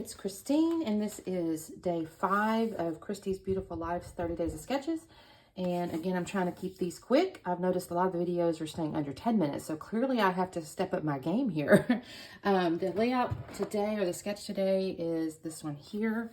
it's Christine, and this is day 5 of Christy's Beautiful Life's 30 Days of Sketches. And again, I'm trying to keep these quick. I've noticed a lot of the videos are staying under 10 minutes, so clearly I have to step up my game here. The layout today, or the sketch today, is this one here.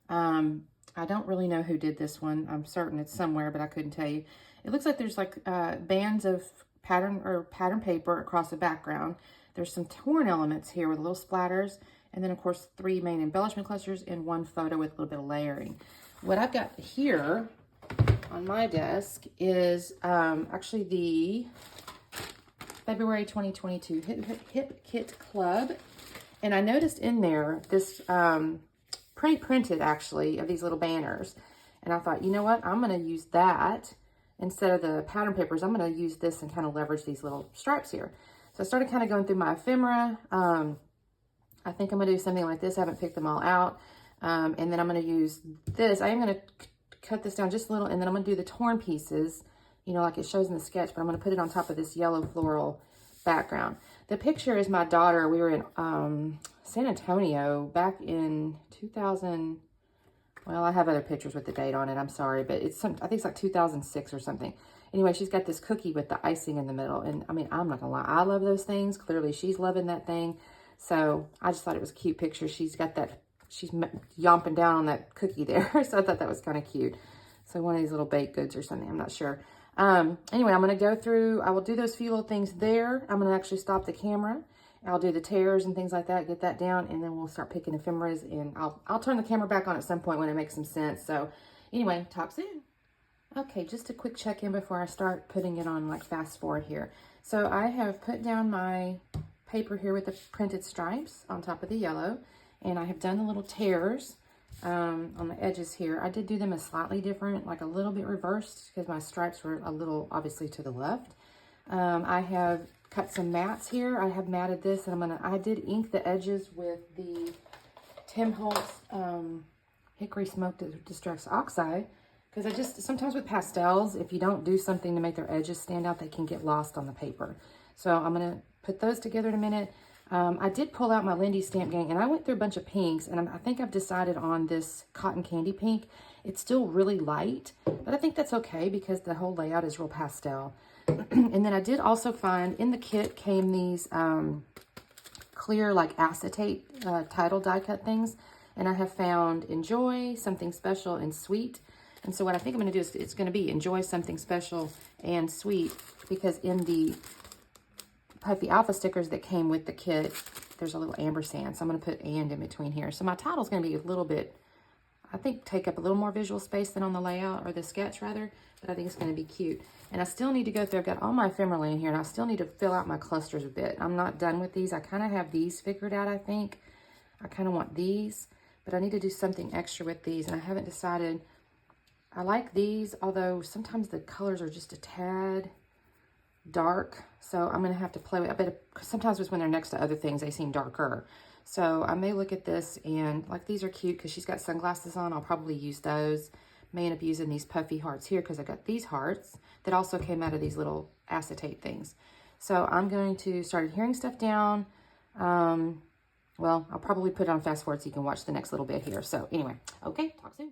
I don't really know who did this one. I'm certain it's somewhere, but I couldn't tell you. It looks like there's like bands of pattern paper across the background. There's some torn elements here with little splatters, and then of course 3 main embellishment clusters and 1 photo with a little bit of layering. What I've got here on my desk is actually the February 2022 Hip Kit Club, and I noticed in there this pre-printed actually of these little banners, and I thought, you know what, I'm going to use that instead of the pattern papers. I'm going to use this and kind of leverage these little stripes here. So I started kind of going through my ephemera. I think I'm going to do something like this. I haven't picked them all out. And then I'm going to use this. I am going to cut this down just a little, and then I'm going to do the torn pieces, you know, like it shows in the sketch, but I'm going to put it on top of this yellow floral background. The picture is my daughter. We were in San Antonio back in 2000. Well, I have other pictures with the date on it. I'm sorry, but it's I think it's like 2006 or something. Anyway, she's got this cookie with the icing in the middle. And I mean, I'm not gonna lie, I love those things. Clearly she's loving that thing. So I just thought it was a cute picture. She's got that, she's yomping down on that cookie there. So I thought that was kind of cute. So one of these little baked goods or something, I'm not sure. Anyway, I'm gonna go through, I will do those few little things there. I'm gonna actually stop the camera. I'll do the tears and things like that, get that down, and then we'll start picking ephemeras, and I'll turn the camera back on at some point when it makes some sense. So anyway, talk soon. Okay, just a quick check-in before I start putting it on like fast forward here. So I have put down my paper here with the printed stripes on top of the yellow, and I have done the little tears on the edges here. I did do them a slightly different, like a little bit reversed, because my stripes were a little obviously to the left. I have cut some mats here. I have matted this, and I did ink the edges with the Tim Holtz Hickory Smoke Distress Oxide, because I just, sometimes with pastels, if you don't do something to make their edges stand out, they can get lost on the paper. So I'm going to put those together in a minute. I did pull out my Lindy Stamp Gang, and I went through a bunch of pinks, and I think I've decided on this cotton candy pink. It's still really light, but I think that's okay because the whole layout is real pastel. And then I did also find, in the kit came these clear like acetate title die cut things, and I have found Enjoy, Something Special, and Sweet. And so what I think I'm going to do is it's going to be Enjoy, Something Special, and Sweet, because in the Puffy Alpha stickers that came with the kit, there's a little ampersand, so I'm going to put and in between here. So my title's going to be a little bit, I think, take up a little more visual space than on the layout, or the sketch rather, but I think it's going to be cute. And I still need to go through, I've got all my ephemera in here, and I still need to fill out my clusters a bit. I'm not done with these. I kind of have these figured out, I think. I kind of want these, but I need to do something extra with these, and I haven't decided. I like these, although sometimes the colors are just a tad dark, so I'm going to have to play with, I bet sometimes when they're next to other things, they seem darker. So I may look at this, and like these are cute because she's got sunglasses on. I'll probably use those. May end up using these puffy hearts here because I got these hearts that also came out of these little acetate things. So I'm going to start adhering stuff down. Well, I'll probably put it on fast forward so you can watch the next little bit here. So anyway, okay, talk soon.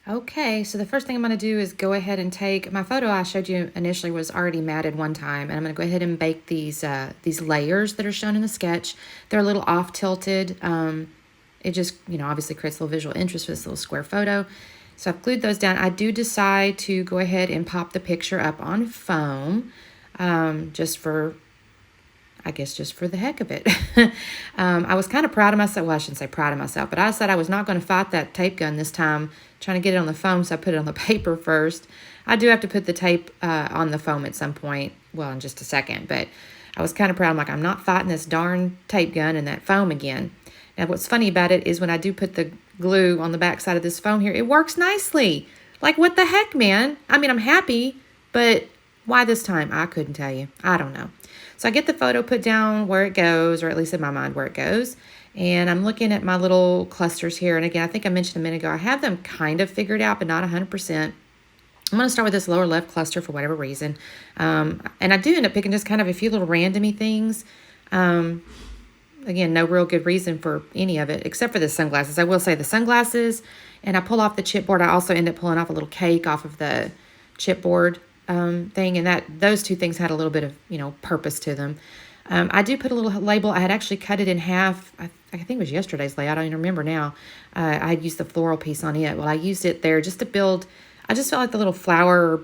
Okay, so the first thing I'm going to do is go ahead and take, my photo I showed you initially was already matted one time, and I'm going to go ahead and bake these layers that are shown in the sketch. They're a little off-tilted. It just, you know, obviously creates a little visual interest for this little square photo. So I've glued those down. I do decide to go ahead and pop the picture up on foam, just for, I guess, just for the heck of it. I was kind of proud of myself. Well, I shouldn't say proud of myself, but I said I was not going to fight that tape gun this time, trying to get it on the foam, so I put it on the paper first. I do have to put the tape on the foam at some point, well, in just a second, but I was kind of proud. I'm like, I'm not fighting this darn tape gun and that foam again. Now, what's funny about it is when I do put the glue on the back side of this foam here, it works nicely. Like, what the heck, man? I mean, I'm happy, but why this time? I couldn't tell you. I don't know. So I get the photo put down where it goes, or at least in my mind where it goes. And I'm looking at my little clusters here. And again, I think I mentioned a minute ago, I have them kind of figured out, but not 100%. I'm going to start with this lower left cluster for whatever reason. And I do end up picking just kind of a few little randomy things. again, no real good reason for any of it, except for the sunglasses. I will say the sunglasses, and I pull off the chipboard. I also end up pulling off a little cake off of the chipboard thing, and those two things had a little bit of, purpose to them. I do put a little label. I had actually cut it in half. I think it was yesterday's layout. I don't even remember now. I had used the floral piece on it. Well, I used it there just to build. I just felt like the little flower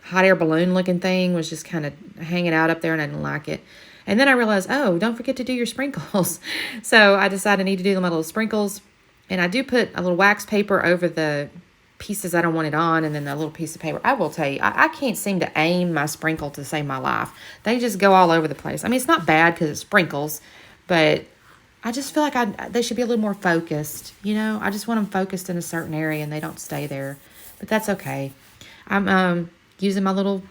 hot air balloon looking thing was just kind of hanging out up there, and I didn't like it. And then I realized, oh, don't forget to do your sprinkles. So I decided I need to do my little sprinkles. And I do put a little wax paper over the pieces I don't want it on, and then the little piece of paper. I will tell you, I can't seem to aim my sprinkle to save my life. They just go all over the place. I mean, it's not bad because it's sprinkles, but I just feel like they should be a little more focused. I just want them focused in a certain area, and they don't stay there. But that's okay. I'm using my little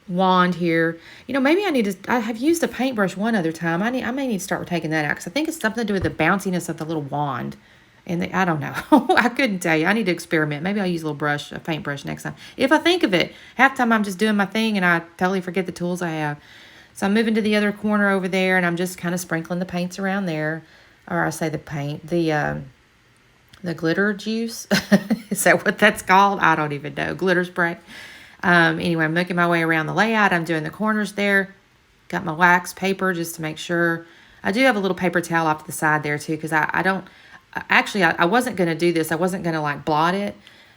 wand here. Maybe I have used a paintbrush one other time. I may need to start taking that out, because I think it's something to do with the bounciness of the little wand. And I don't know. I couldn't tell you. I need to experiment. Maybe I'll use a paintbrush next time. If I think of it. Half the time I'm just doing my thing and I totally forget the tools I have. So I'm moving to the other corner over there, and I'm just kind of sprinkling the paints around there. Or I say the paint. The glitter juice. Is that what that's called? I don't even know. Glitter spray. Anyway, I'm making my way around the layout. I'm doing the corners there. Got my wax paper just to make sure. I do have a little paper towel off to the side there too, because I don't. Actually, I wasn't going to do this. I wasn't going to like blot it,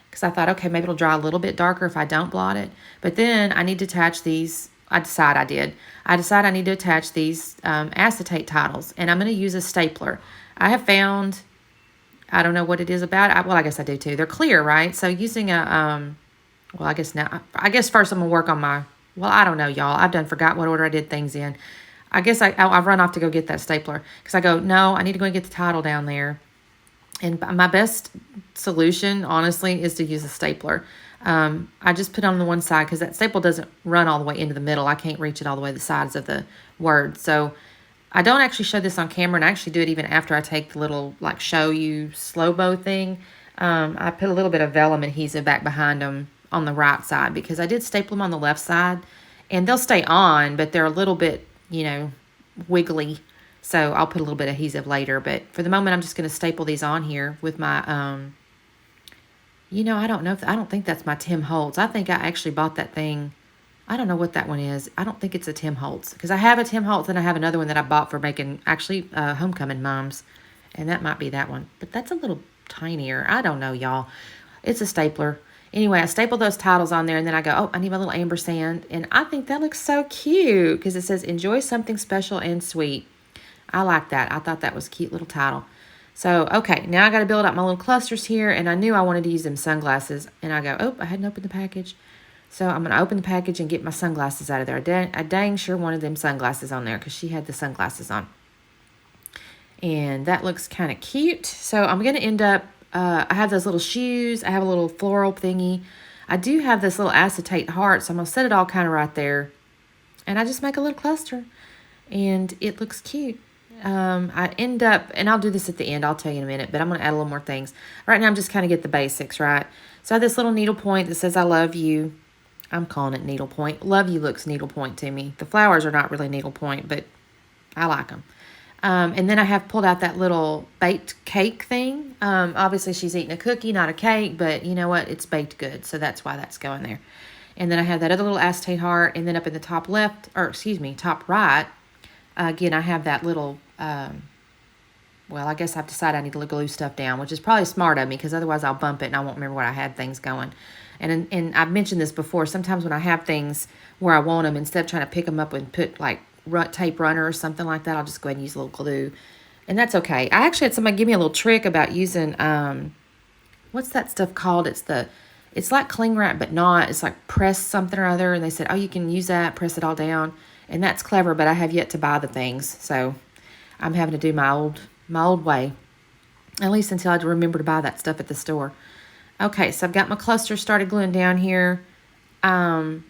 because I thought, okay, maybe it'll dry a little bit darker if I don't blot it. But then I need to attach these. I decide I need to attach these acetate titles, and I'm going to use a stapler. I have found, I don't know what it is about it. Well, I guess I do too. They're clear, right? So using a, well, I guess first I'm going to work on I don't know, y'all. I've forgot what order I did things in. I guess I've run off to go get that stapler, because I go, no, I need to go and get the title down there. And my best solution, honestly, is to use a stapler. I just put it on the one side, because that staple doesn't run all the way into the middle. I can't reach it all the way to the sides of the word. So I don't actually show this on camera, and I actually do it even after I take the little, show you slow-mo thing. I put a little bit of vellum adhesive back behind them on the right side, because I did staple them on the left side. And they'll stay on, but they're a little bit, wiggly. So I'll put a little bit of adhesive later. But for the moment, I'm just going to staple these on here with my, I don't know. I don't think that's my Tim Holtz. I think I actually bought that thing. I don't know what that one is. I don't think it's a Tim Holtz, because I have a Tim Holtz and I have another one that I bought for making actually homecoming mums. And that might be that one. But that's a little tinier. I don't know, y'all. It's a stapler. Anyway, I staple those titles on there, and then I go, oh, I need my little amber sand. And I think that looks so cute, because it says, enjoy something special and sweet. I like that. I thought that was a cute little title. So, okay, now I got to build up my little clusters here, and I knew I wanted to use them sunglasses. And I go, oh, I hadn't opened the package. So I'm going to open the package and get my sunglasses out of there. I dang sure wanted them sunglasses on there, because she had the sunglasses on. And that looks kind of cute. So I'm going to end up, I have those little shoes. I have a little floral thingy. I do have this little acetate heart, so I'm going to set it all kind of right there. And I just make a little cluster. And it looks cute. I end up, and I'll do this at the end, I'll tell you in a minute, but I'm going to add a little more things. Right now, I'm just kind of get the basics, right? So I have this little needle point that says, I love you. I'm calling it needlepoint. Love you looks needlepoint to me. The flowers are not really needlepoint, but I like them. And then I have pulled out that little baked cake thing. Obviously, she's eating a cookie, not a cake, but you know what? It's baked good, so that's why that's going there. And then I have that other little acetate heart, and then up in the top left, or excuse me, top right, again, I have that little, well, I guess I've decided I need to glue stuff down, which is probably smart of me, because otherwise I'll bump it and I won't remember where I had things going. And I've mentioned this before. Sometimes when I have things where I want them, instead of trying to pick them up and put like tape runner or something like that, I'll just go ahead and use a little glue. And that's okay. I actually had somebody give me a little trick about using, what's that stuff called? It's like cling wrap, but not. It's like press something or other. And they said, oh, you can use that, press it all down. And that's clever, but I have yet to buy the things. So I'm having to do my old way. At least until I remember to buy that stuff at the store. Okay, so I've got my cluster started gluing down here. Then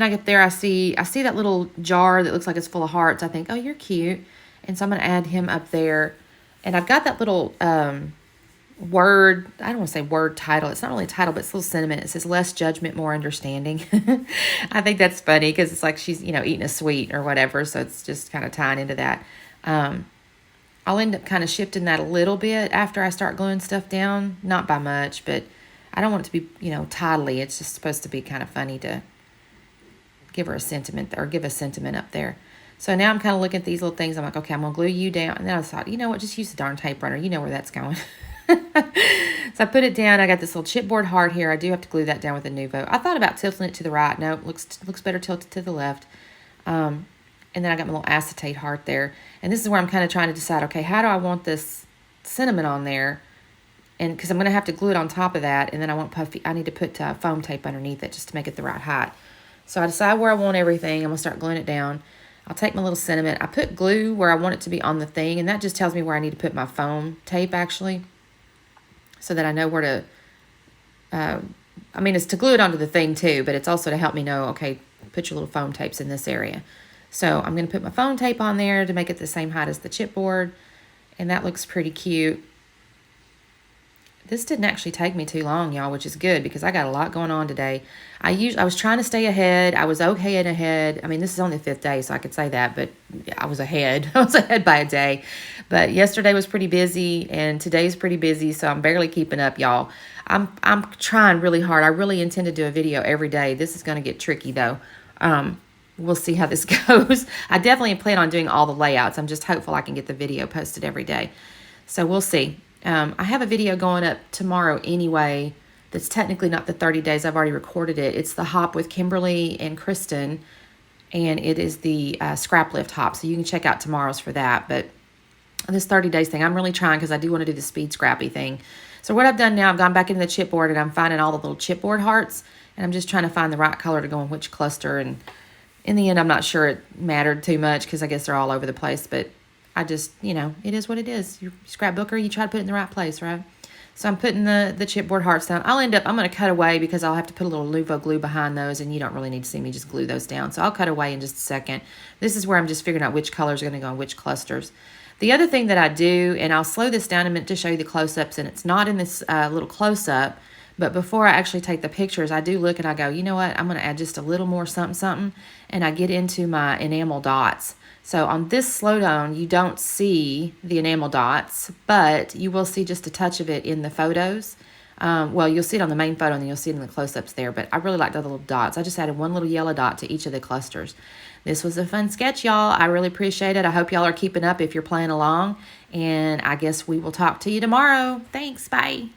I get there, I see that little jar that looks like it's full of hearts. I think, oh, you're cute. And so I'm going to add him up there. And I've got that little word, I don't want to say word title. It's not really a title, but it's a little sentiment. It says, less judgment, more understanding. I think that's funny because it's like she's, eating a sweet or whatever. So it's just kind of tying into that. I'll end up kind of shifting that a little bit after I start gluing stuff down. Not by much, but I don't want it to be, you know, tidily. It's just supposed to be kind of funny to give her a sentiment, or give a sentiment up there. So now I'm kind of looking at these little things. I'm like, okay, I'm going to glue you down. And then I thought, you know what, just use the darn tape runner. You know where that's going. So I put it down. I got this little chipboard heart here. I do have to glue that down with a Nuvo. I thought about tilting it to the right. No, it looks better tilted to the left. And then I got my little acetate heart there. And this is where I'm kind of trying to decide, okay, how do I want this cinnamon on there? And because I'm going to have to glue it on top of that. And then I need to put foam tape underneath it just to make it the right height. So I decide where I want everything. I'm going to start gluing it down. I'll take my little cinnamon. I put glue where I want it to be on the thing. And that just tells me where I need to put my foam tape, actually. So that I know where to, I mean, it's to glue it onto the thing too, but it's also to help me know, okay, put your little foam tapes in this area. So I'm going to put my foam tape on there to make it the same height as the chipboard. And that looks pretty cute. This didn't actually take me too long, y'all, which is good because I got a lot going on today. I was trying to stay ahead. I was okay and ahead. I mean, this is only the 5th day, so I could say that, but I was ahead. I was ahead by a day. But yesterday was pretty busy, and today's pretty busy, so I'm barely keeping up, y'all. I'm trying really hard. I really intend to do a video every day. This is going to get tricky, though. We'll see how this goes. I definitely plan on doing all the layouts. I'm just hopeful I can get the video posted every day. So we'll see. I have a video going up tomorrow anyway that's technically not the 30 days. I've already recorded it. It's the hop with Kimberly and Kristen, and it is the scrap lift hop. So you can check out tomorrow's for that. But this 30 days thing, I'm really trying because I do want to do the speed scrappy thing. So what I've done now, I've gone back into the chipboard and I'm finding all the little chipboard hearts, and I'm just trying to find the right color to go in which cluster. And in the end, I'm not sure it mattered too much because I guess they're all over the place, but I just, you know, it is what it is. You're a scrapbooker, you try to put it in the right place, right? So I'm putting the chipboard hearts down. I'm going to cut away because I'll have to put a little Nuvo glue behind those, and you don't really need to see me just glue those down. So I'll cut away in just a second. This is where I'm just figuring out which colors are going to go in which clusters. The other thing that I do, and I'll slow this down a minute to show you the close-ups, and it's not in this little close-up, but before I actually take the pictures, I do look and I go, you know what, I'm going to add just a little more something, and I get into my enamel dots. So on this slowdown, you don't see the enamel dots, but you will see just a touch of it in the photos. Well, you'll see it on the main photo, and then you'll see it in the close-ups there, but I really like the little dots. I just added one little yellow dot to each of the clusters. This was a fun sketch, y'all. I really appreciate it. I hope y'all are keeping up if you're playing along, and I guess we will talk to you tomorrow. Thanks. Bye.